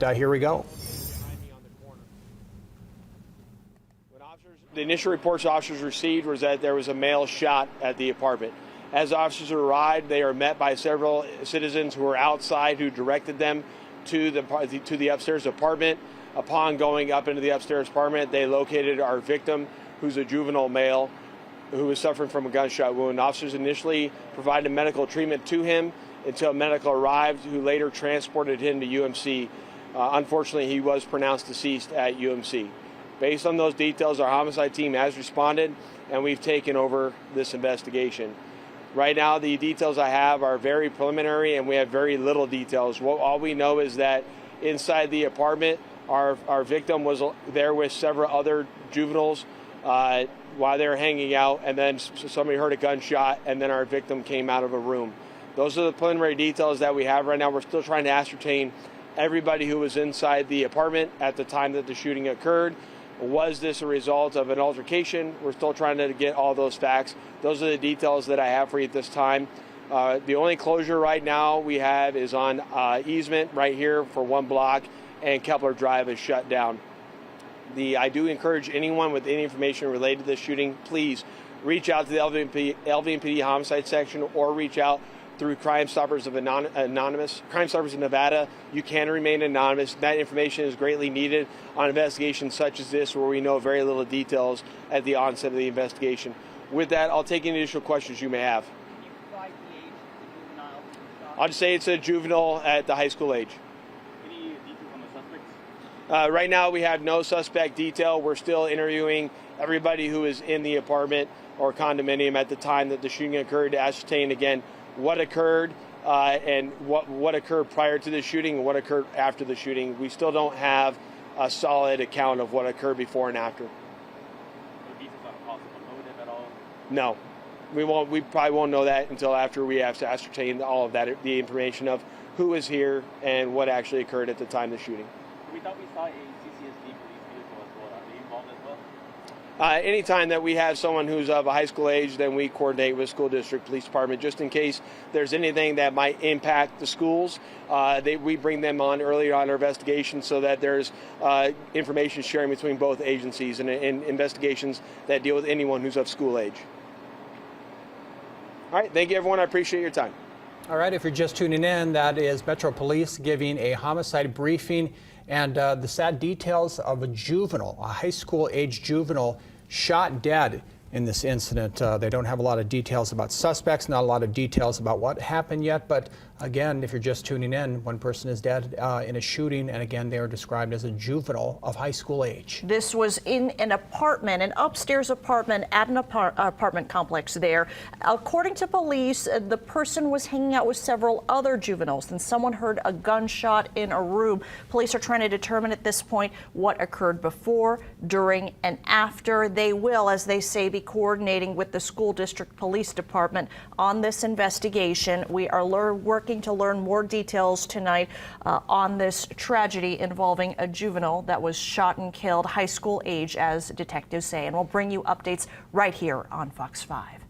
And here we go. The initial reports officers received was that there was a male shot at the apartment. As officers arrived, they are met by several citizens who were outside who directed them to the upstairs apartment. Upon going up into the upstairs apartment, they located our victim, who's a juvenile male who was suffering from a gunshot wound. Officers initially provided medical treatment to him until medical arrived, who later transported him to UMC. Unfortunately, he was pronounced deceased at UMC. Based on those details, our homicide team has responded, and we've taken over this investigation. Right now, the details I have are very preliminary, and we have very little details. All we know is that inside the apartment, our victim was there with several other juveniles while they were hanging out, and then somebody heard a gunshot, and then our victim came out of a room. Those are the preliminary details that we have right now. We're still trying to ascertain everybody who was inside the apartment at the time that the shooting occurred. Was this a result of an altercation? We're still trying to get all those facts. Those are the details that I have for you at this time. The only closure right now we have is on easement right here for 1 block, and Kepler Drive is shut down. I do encourage anyone with any information related to this shooting, please reach out to the LVMPD homicide section or reach out through Crime Stoppers of Anonymous, Crime Stoppers of Nevada. You can remain anonymous. That information is greatly needed on investigations such as this, where we know very little details at the onset of the investigation. With that, I'll take any additional questions you may have. Can you provide the age of the juvenile? I'll just say it's a juvenile at the high school age. Any details on the suspects? Right now, we have no suspect detail. We're still interviewing everybody who is in the apartment or condominium at the time that the shooting occurred to ascertain, again, what occurred and what occurred prior to the shooting and what occurred after the shooting. We still don't have a solid account of what occurred before and after. No details on a possible motive at all? No, we won't. We probably won't know that until after we have to ascertain all of that, the information of who was here and what actually occurred at the time of the shooting. We thought we saw a CCSD police vehicle as well. Are they involved as well? Anytime that we have someone who's of a high school age, then we coordinate with school district police department just in case there's anything that might impact the schools. We bring them on early on our investigation so that there's information sharing between both agencies and investigations that deal with anyone who's of school age. All right, thank you, everyone. I appreciate your time. All right, if you're just tuning in, that is Metro Police giving a homicide briefing, and the sad details of a juvenile, a high school age juvenile, shot dead in this incident. They don't have a lot of details about suspects, not a lot of details about what happened yet, but again, if you're just tuning in, one person is dead in a shooting, and again, they are described as a juvenile of high school age. This was in an apartment, an upstairs apartment at an apartment complex there. According to police, the person was hanging out with several other juveniles, and someone heard a gunshot in a room. Police are trying to determine at this point what occurred before, during, and after. They will, as they say, be coordinating with the school district police department on this investigation. We are working to learn more details tonight on this tragedy involving a juvenile that was shot and killed, high school age, as detectives say. And we'll bring you updates right here on Fox 5.